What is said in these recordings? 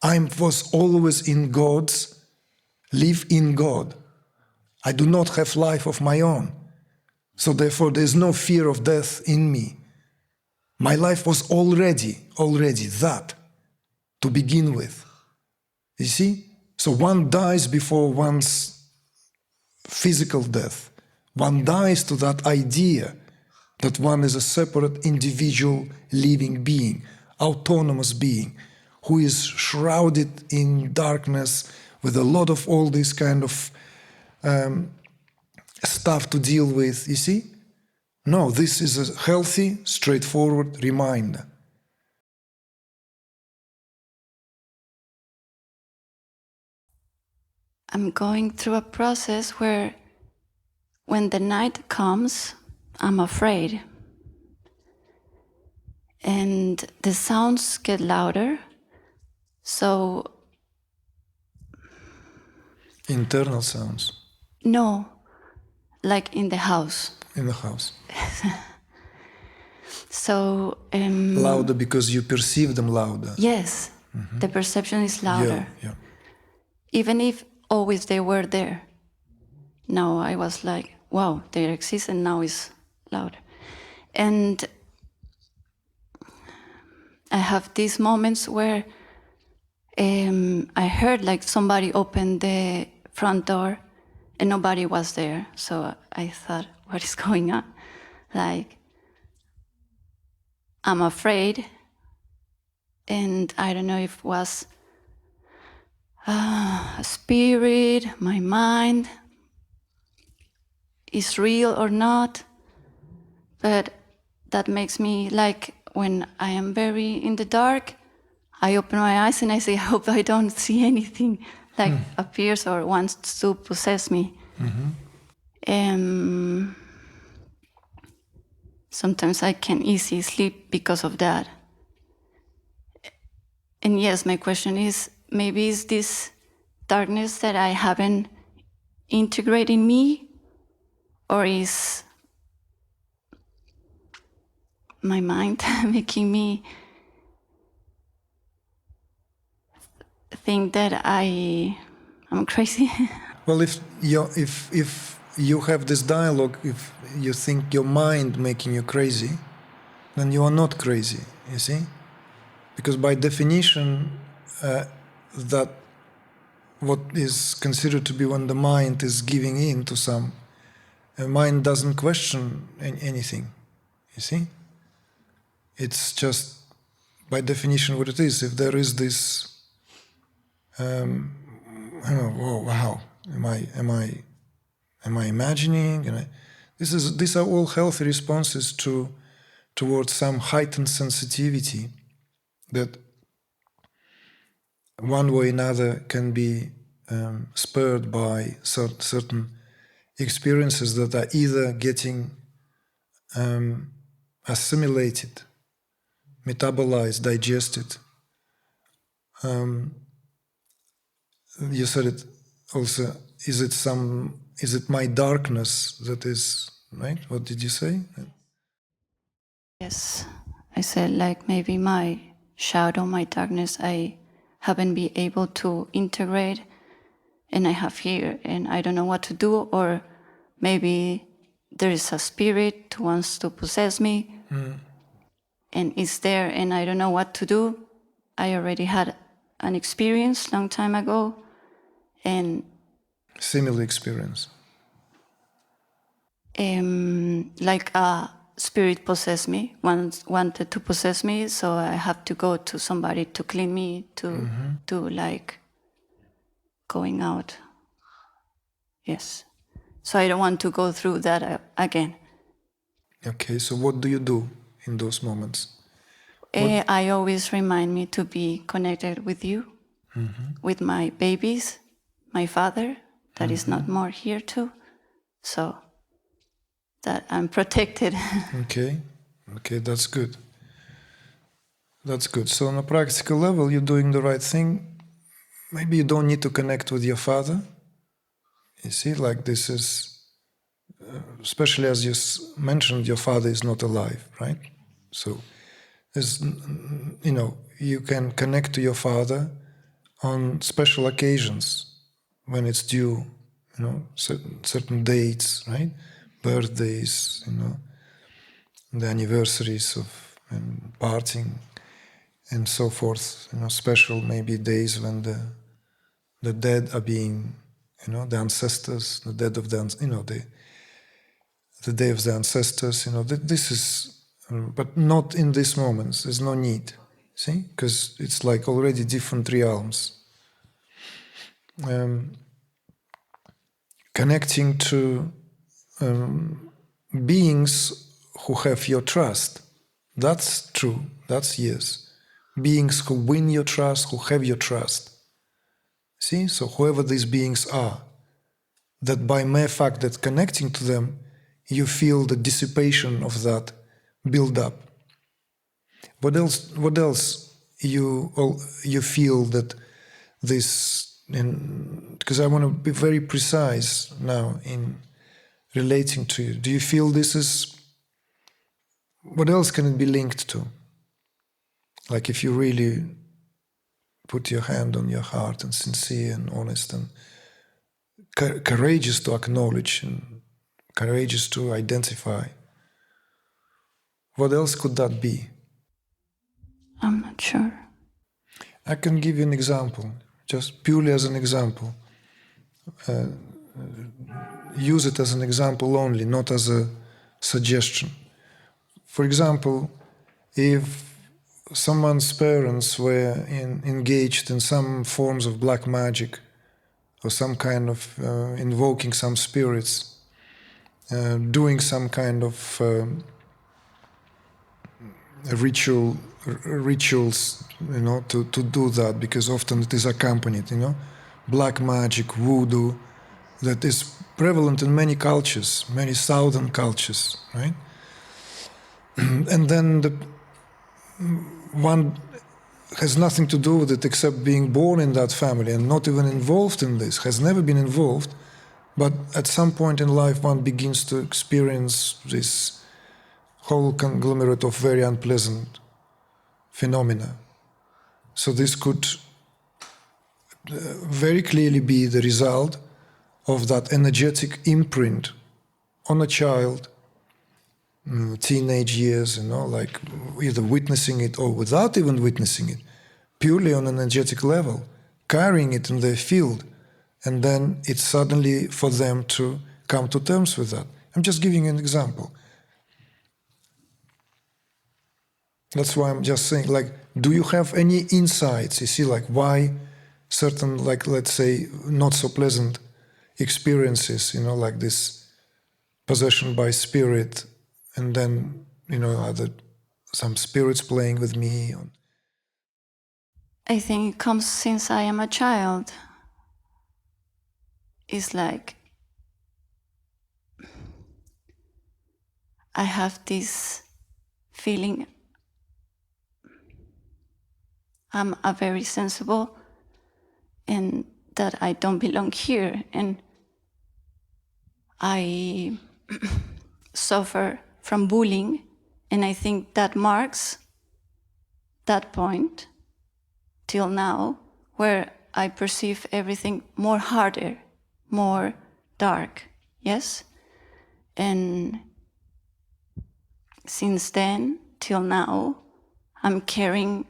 I was always in God's, live in God. I do not have life of my own. So therefore there is no fear of death in me. My life was already that, to begin with. You see? So one dies before one's physical death. One dies to that idea that one is a separate individual living being, autonomous being, who is shrouded in darkness with a lot of all this kind of stuff to deal with, you see? No, this is a healthy, straightforward reminder. I'm going through a process where when the night comes, I'm afraid. And the sounds get louder. So... Internal sounds. No, like in the house. In the house. So... louder because you perceive them louder. Yes, the perception is louder. Yeah. Even if always they were there. Now I was like, wow, they exist and now it's louder. And I have these moments where I heard like somebody open the front door and nobody was there. So I thought, what is going on? Like, I'm afraid, and I don't know if it was a spirit, my mind is real or not, but that makes me like, when I am very in the dark, I open my eyes and I say, I hope I don't see anything like appears or wants to possess me. Sometimes I can easily sleep because of that. And yes, my question is, maybe is this darkness that I haven't integrated in me, or is my mind making me think that I'm crazy? Well, if you have this dialogue, if you think your mind making you crazy, then you are not crazy, you see? Because by definition, that what is considered to be when the mind is giving in to some, mind doesn't question anything, you see? It's just by definition what it is. If there is this, oh wow, am I imagining? These are all healthy responses towards some heightened sensitivity that one way or another can be spurred by certain experiences that are either getting assimilated, metabolized, digested. You said it also, is it my darkness that is, right? What did you say? Yes, I said like maybe my shadow, my darkness, I haven't been able to integrate, and I have fear and I don't know what to do, or maybe there is a spirit who wants to possess me and it's there and I don't know what to do. I already had an experience long time ago, and Similar experience. Like a spirit possessed me, wanted to possess me, so I have to go to somebody to clean me, to like going out. Yes. So I don't want to go through that again. Okay, so what do you do in those moments? I always remind me to be connected with you, with my babies, my father, that is not more here too, so that I'm protected. Okay, that's good. That's good. So on a practical level, you're doing the right thing. Maybe you don't need to connect with your father. You see, like this is, especially as you mentioned, your father is not alive, right? So, you can connect to your father on special occasions when it's due, certain dates, right? Birthdays, the anniversaries of parting and so forth, special maybe days when the dead are being, the ancestors, the dead of the day of the ancestors, this is, but not in these moments. There's no need, see, because it's like already different realms. Connecting to beings who have your trust. That's true. That's yes. Beings who win your trust, who have your trust. See? So whoever these beings are, that by mere fact that connecting to them, you feel the dissipation of that build up. What else you feel that this, because I want to be very precise now in relating to you. Do you feel this is, what else can it be linked to? Like if you really put your hand on your heart and sincere and honest and courageous to acknowledge and courageous to identify, what else could that be? I'm not sure. I can give you an example, just purely as an example. Use it as an example only, not as a suggestion. For example, if someone's parents were engaged in some forms of black magic or some kind of invoking some spirits, doing some kind of rituals, to do that, because often it is accompanied, black magic, voodoo, that is prevalent in many cultures, many southern cultures, right? And then one has nothing to do with it except being born in that family and not even involved in this, has never been involved, but at some point in life one begins to experience this whole conglomerate of very unpleasant phenomena. So this could very clearly be the result of that energetic imprint on a child, teenage years, like either witnessing it or without even witnessing it, purely on an energetic level, carrying it in their field, and then it's suddenly for them to come to terms with that. I'm just giving an example. That's why I'm just saying, like, do you have any insights, you see, like why certain, like, let's say, not so pleasant experiences, like this possession by spirit, and then, other some spirits playing with me. I think it comes since I am a child. It's like I have this feeling I'm a very sensible and that I don't belong here, and I suffer from bullying, and I think that marks that point till now where I perceive everything more harder, more dark, yes? And since then till now, I'm carrying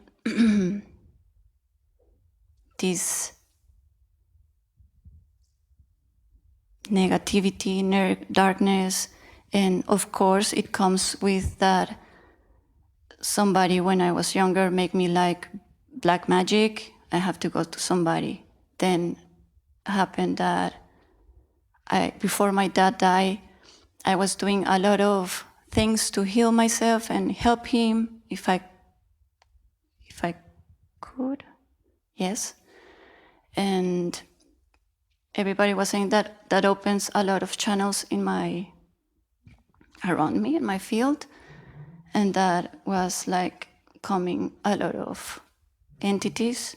this negativity, darkness, and of course it comes with that somebody when I was younger make me like black magic, I have to go to somebody. Then happened that before my dad died, I was doing a lot of things to heal myself and help him if I could, yes. And everybody was saying that opens a lot of channels around me in my field, and that was like coming a lot of entities.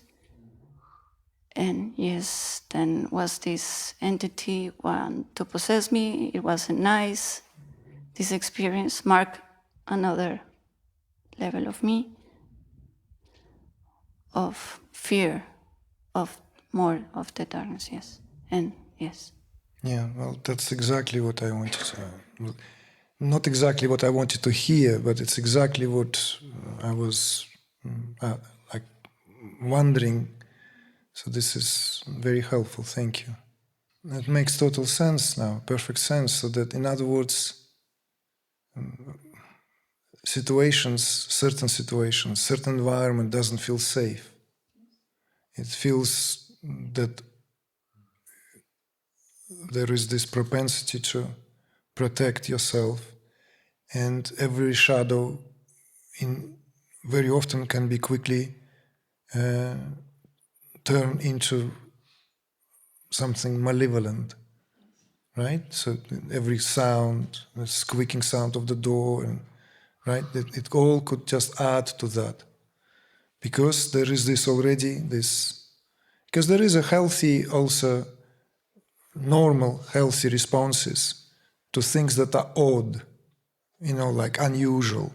And yes, then was this entity want to possess me. It wasn't nice. This experience marked another level of me, of fear, of more of the darkness, yes. And yes. Yeah, well, that's exactly what I wanted to... Not exactly what I wanted to hear, but it's exactly what I was like wondering. So this is very helpful. Thank you. It makes total sense now, perfect sense. So that, in other words, situations, certain environment doesn't feel safe. It feels that there is this propensity to protect yourself, and every shadow very often can be quickly turned into something malevolent, right? So every sound, the squeaking sound of the door, and right, it all could just add to that, because there is because there is a healthy, also normal, healthy responses to things that are odd, like unusual,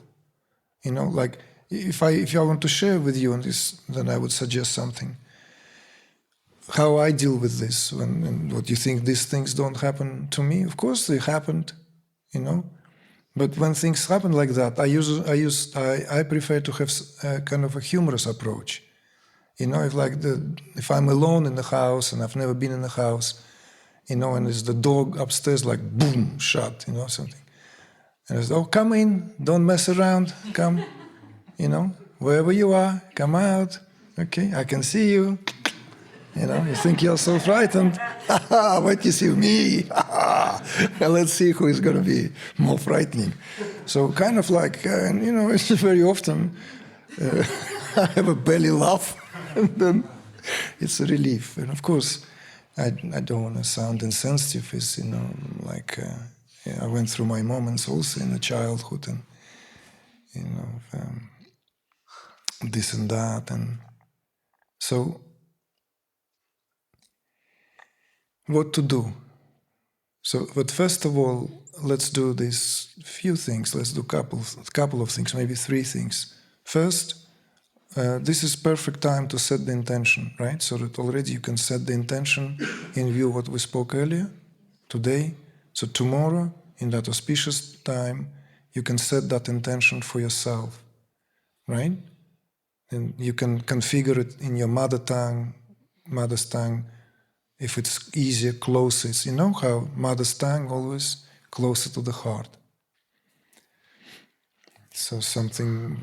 like if I want to share with you on this, then I would suggest something. How I deal with this, and what you think these things don't happen to me? Of course they happened, But when things happen like that, I prefer to have a kind of a humorous approach. If I'm alone in the house and I've never been in the house, and there's the dog upstairs, like boom, shut, something. And I say, oh, come in, don't mess around, come, wherever you are, come out, okay, I can see you. You think you're so frightened. What you see me? Let's see who is going to be more frightening. So kind of like, it's very often I have a belly laugh, and then it's a relief. And of course, I don't want to sound insensitive. It's, I went through my moments also in the childhood, and this and that, and so. What to do? So, but first of all, let's do these few things. Let's do a couple of things, maybe 3 things. First, this is perfect time to set the intention, right? So that already you can set the intention in view of what we spoke earlier, today. So tomorrow, in that auspicious time, you can set that intention for yourself, right? And you can configure it in your mother's tongue, if it's easier, closest. You know how mother's tongue always closer to the heart. So something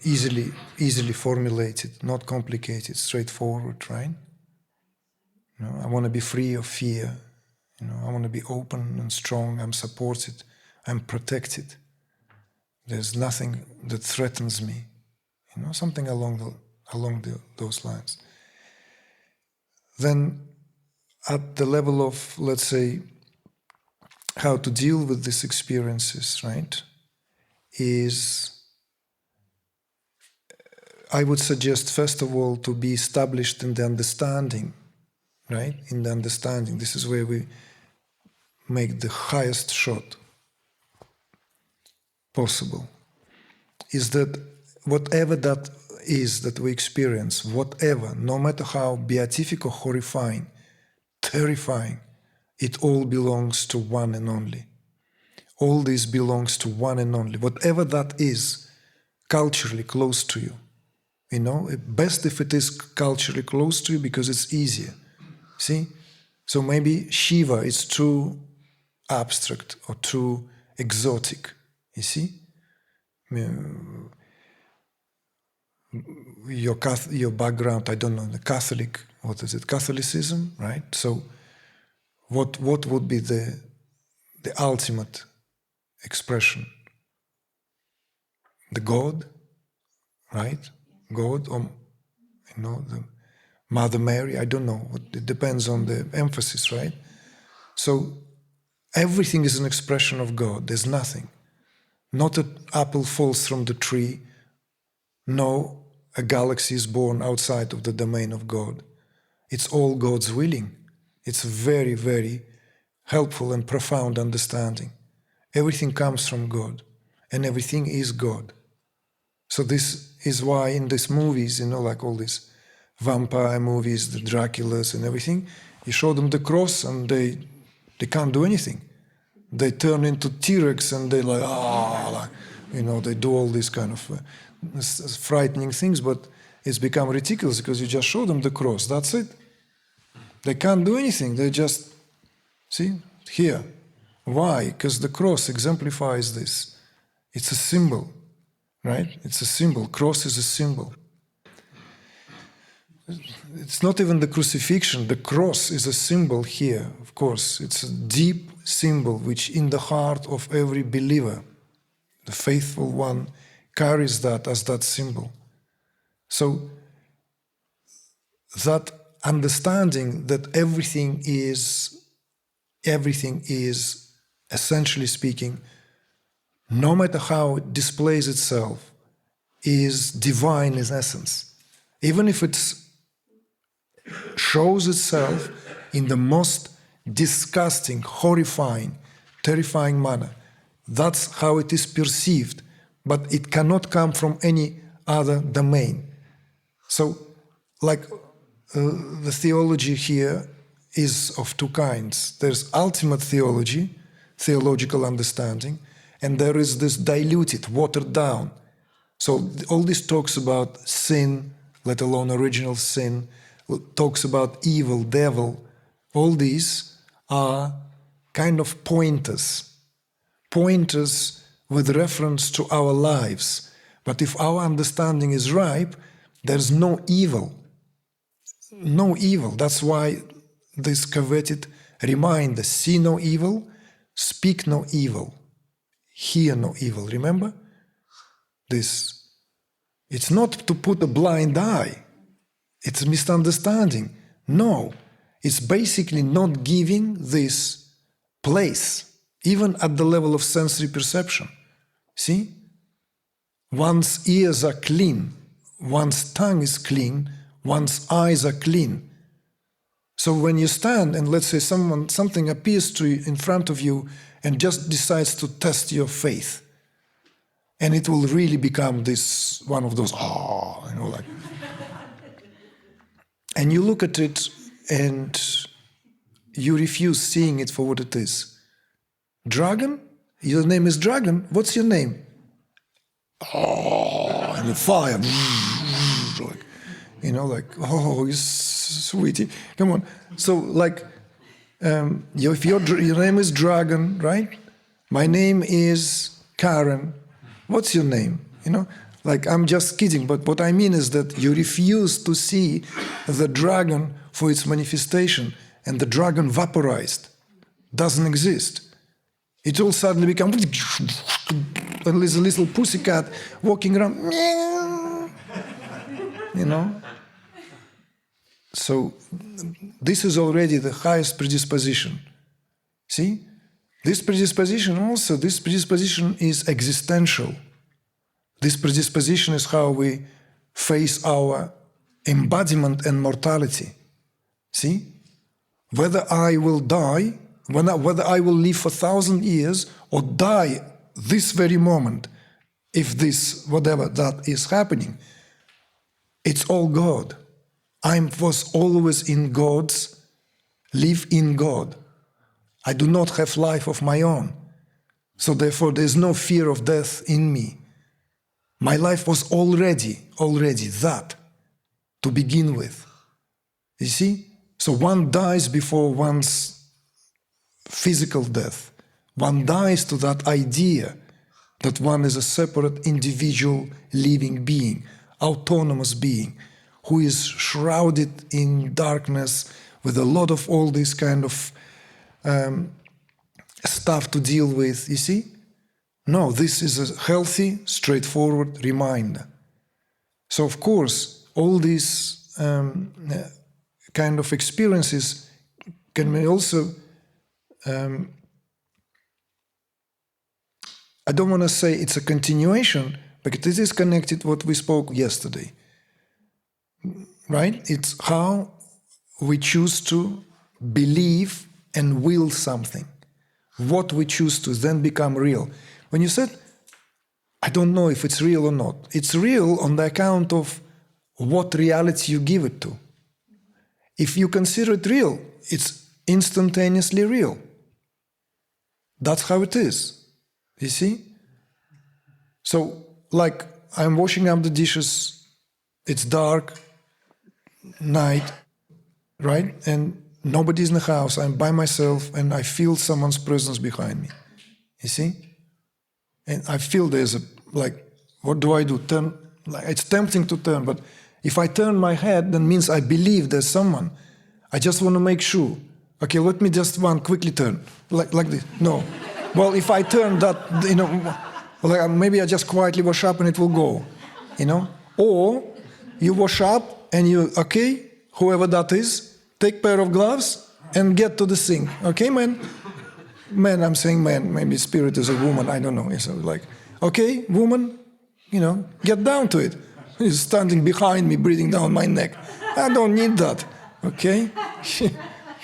easily formulated, not complicated, straightforward, right? I want to be free of fear. I want to be open and strong. I'm supported. I'm protected. There's nothing that threatens me. Something along those lines. Then at the level of, let's say, how to deal with these experiences, right, is, I would suggest, first of all, to be established in the understanding, right? In the understanding. This is where we make the highest shot possible. Is that whatever that is that we experience, whatever, no matter how beatific or horrifying, terrifying, it all belongs to one and only. All this belongs to one and only. Whatever that is, culturally close to you. Best if it is culturally close to you, because it's easier. See? So maybe Shiva is too abstract or too exotic. You see? Your background, I don't know, the Catholic, what is it, Catholicism, right? So what would be the ultimate expression? The God, right? God, or the Mother Mary, I don't know. It depends on the emphasis, right? So everything is an expression of God. There's nothing. Not an apple falls from the tree. No, a galaxy is born outside of the domain of God. It's all God's willing. It's a very, very helpful and profound understanding. Everything comes from God, and everything is God. So this is why in these movies, like all these vampire movies, the Draculas and everything. You show them the cross and they can't do anything. They turn into T-Rex and they they do all these kind of frightening things, but it's become ridiculous because you just show them the cross, that's it. They can't do anything, they just, see, here. Why? Because the cross exemplifies this. It's a symbol, right? It's a symbol. Cross is a symbol. It's not even the crucifixion. The cross is a symbol here, of course. It's a deep symbol which in the heart of every believer, the faithful one, carries that as that symbol. So that understanding that everything is, essentially speaking, no matter how it displays itself, is divine in essence. Even if it shows itself in the most disgusting, horrifying, terrifying manner, that's how it is perceived, but it cannot come from any other domain. So, like the theology here is of two kinds. There's ultimate theology, theological understanding, and there is this diluted, watered down. So all this talks about sin, let alone original sin, talks about evil, devil. All these are kind of pointers with reference to our lives. But if our understanding is ripe, there's no evil. No evil. That's why this coveted reminder, see no evil, speak no evil, hear no evil. Remember? This. It's not to put a blind eye. It's a misunderstanding. No. It's basically not giving this place, even at the level of sensory perception. See? One's ears are clean, one's tongue is clean, one's eyes are clean. So when you stand and let's say something appears to you in front of you and just decides to test your faith, and it will really become this one of those and you look at it and you refuse seeing it for what it is. Dragon? Your name is Dragon? What's your name? And the fire. Sweetie, come on. So if your name is Dragon, right? My name is Karen. What's your name? I'm just kidding, but what I mean is that you refuse to see the dragon for its manifestation, and the dragon vaporized, doesn't exist. It all suddenly becomes, and there's a little pussycat walking around, So this is already the highest predisposition. See? This predisposition is existential. This predisposition is how we face our embodiment and mortality. See? Whether I will die, whether I will live for 1,000 years or die this very moment, if this, whatever that is happening, it's all God. I was always in God's, live in God. I do not have life of my own. So therefore there is no fear of death in me. My life was already that, to begin with. You see? So one dies before one's physical death. One dies to that idea that one is a separate individual living being, autonomous being, who is shrouded in darkness with a lot of all this kind of stuff to deal with, you see? No, this is a healthy, straightforward reminder. So of course, all these kind of experiences can be also, I don't want to say it's a continuation, but it is connected to what we spoke yesterday. Right? It's how we choose to believe and will something. What we choose to then become real. When you said, I don't know if it's real or not, it's real on the account of what reality you give it to. If you consider it real, it's instantaneously real. That's how it is, you see? So, like, I'm washing up the dishes, it's dark, night, right? And nobody's in the house, I'm by myself, and I feel someone's presence behind me, you see? And I feel there's a, like, what do I do? Turn, like, it's tempting to turn, but if I turn my head, that means I believe there's someone. I just want to make sure. Okay, let me just quickly turn, like this. No. Well, if I turn that, you know, like maybe I just quietly wash up and it will go, you know? Or you wash up and you, okay, whoever that is, take pair of gloves and get to the sink. Okay, man? Man, I'm saying man, maybe spirit is a woman, I don't know. So like, okay, woman, you know, get down to it. He's standing behind me, breathing down my neck. I don't need that, okay?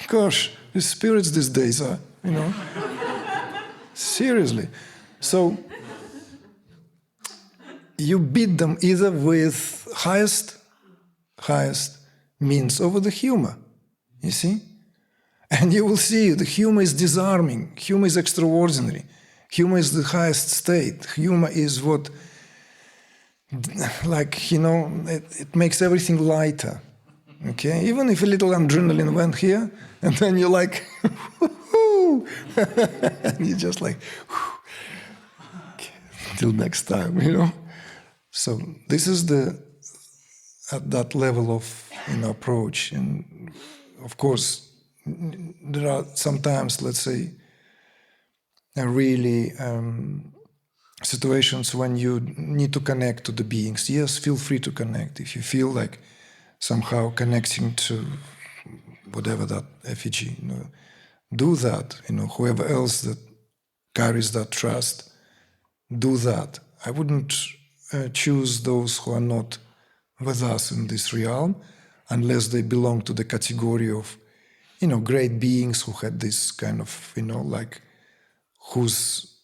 Gosh, the spirits these days are, you know. Seriously. So, you beat them either with highest means over the humor, you see? And you will see the humor is disarming, humor is extraordinary, humor is the highest state, humor is what, like, you know, it makes everything lighter, okay? Even if a little adrenaline went here, and then you're like, and you're just like, okay, till next time, you know? So this is at that level of, you know, approach. And of course, there are sometimes, let's say, really situations when you need to connect to the beings. Yes, feel free to connect. If you feel like somehow connecting to whatever that effigy, you know, do that. You know, whoever else that carries that trust, do that. I wouldn't choose those who are not with us in this realm unless they belong to the category of, you know, great beings who had this kind of, you know, like, whose,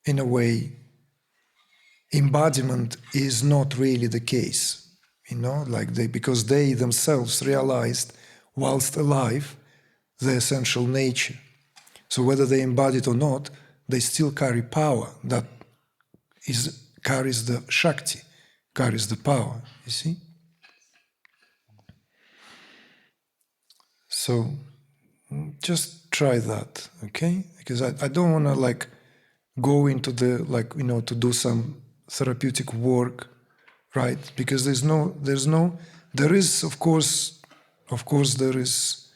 in a way, embodiment is not really the case, you know, like because they themselves realized whilst alive the essential nature. So whether they embody it or not, they still carry power that carries the Shakti, carries the power, you see? So just try that, okay? Because I don't want to like go into the, like, you know, to do some therapeutic work, right? Because there is, of course, there is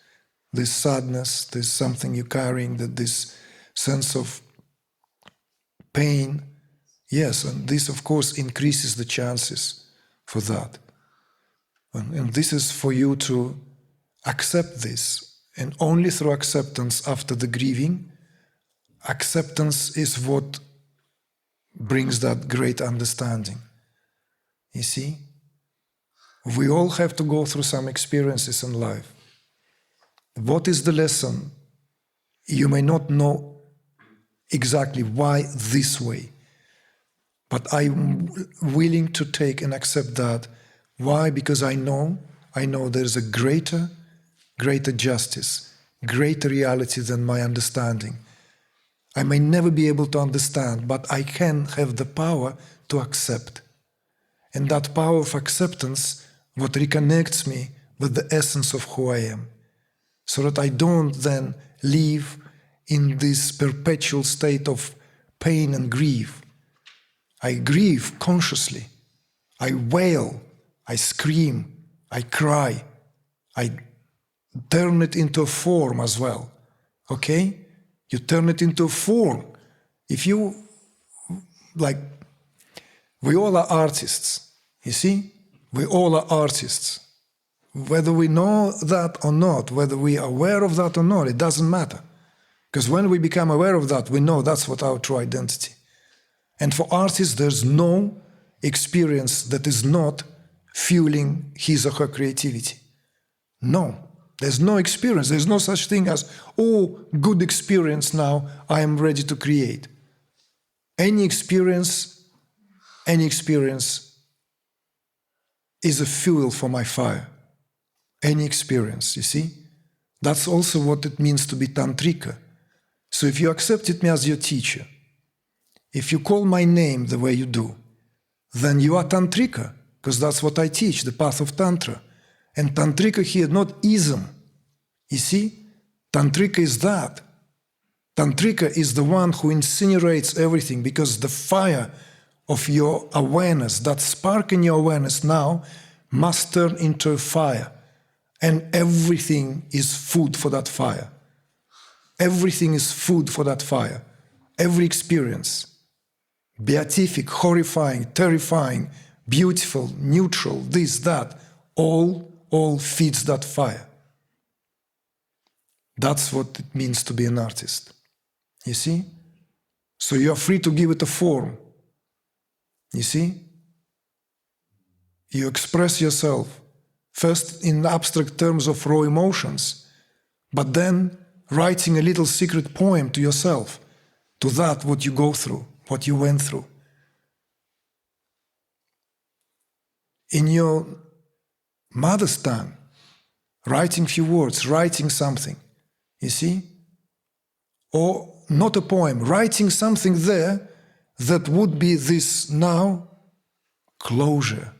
this sadness, there's something you're carrying, that this sense of pain, yes, and this, of course, increases the chances for that. And this is for you to accept this, and only through acceptance after the grieving, acceptance is what brings that great understanding. You see? We all have to go through some experiences in life. What is the lesson? You may not know exactly why this way, but I'm willing to take and accept that. Why? Because I know there's a greater justice, greater reality than my understanding. I may never be able to understand, but I can have the power to accept. And that power of acceptance, what reconnects me with the essence of who I am, so that I don't then live in this perpetual state of pain and grief. I grieve consciously. I wail, I scream, I cry, I turn it into a form as well, okay? You turn it into a form. If you, like, we all are artists, you see? We all are artists. Whether we know that or not, whether we are aware of that or not, it doesn't matter. Because when we become aware of that, we know that's what our true identity. And for artists, there's no experience that is not fueling his or her creativity. No, there's no experience. There's no such thing as, oh, good experience now, I am ready to create. Any experience is a fuel for my fire. Any experience, you see? That's also what it means to be tantrika. So if you accepted me as your teacher, if you call my name the way you do, then you are tantrika, because that's what I teach, the path of tantra. And tantrika here, not ism. You see? Tantrika is that. Tantrika is the one who incinerates everything, because the fire of your awareness, that spark in your awareness now, must turn into a fire. And everything is food for that fire. Everything is food for that fire. Every experience, beatific, horrifying, terrifying, beautiful, neutral, this, that, all feeds that fire. That's what it means to be an artist. You see? So you are free to give it a form. You see? You express yourself, first in abstract terms of raw emotions, but then writing a little secret poem to yourself, to that what you go through, what you went through. In your mother's tongue, writing few words, writing something, you see? Or not a poem, writing something there that would be this now closure,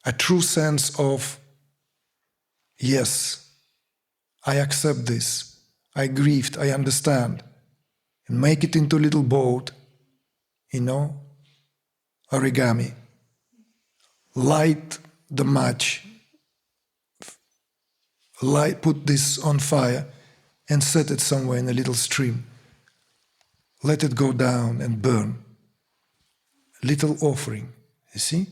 a true sense of, yes, I accept this, I grieved, I understand, and make it into a little boat, you know, origami. Light the match, put this on fire and set it somewhere in a little stream. Let it go down and burn. Little offering, you see?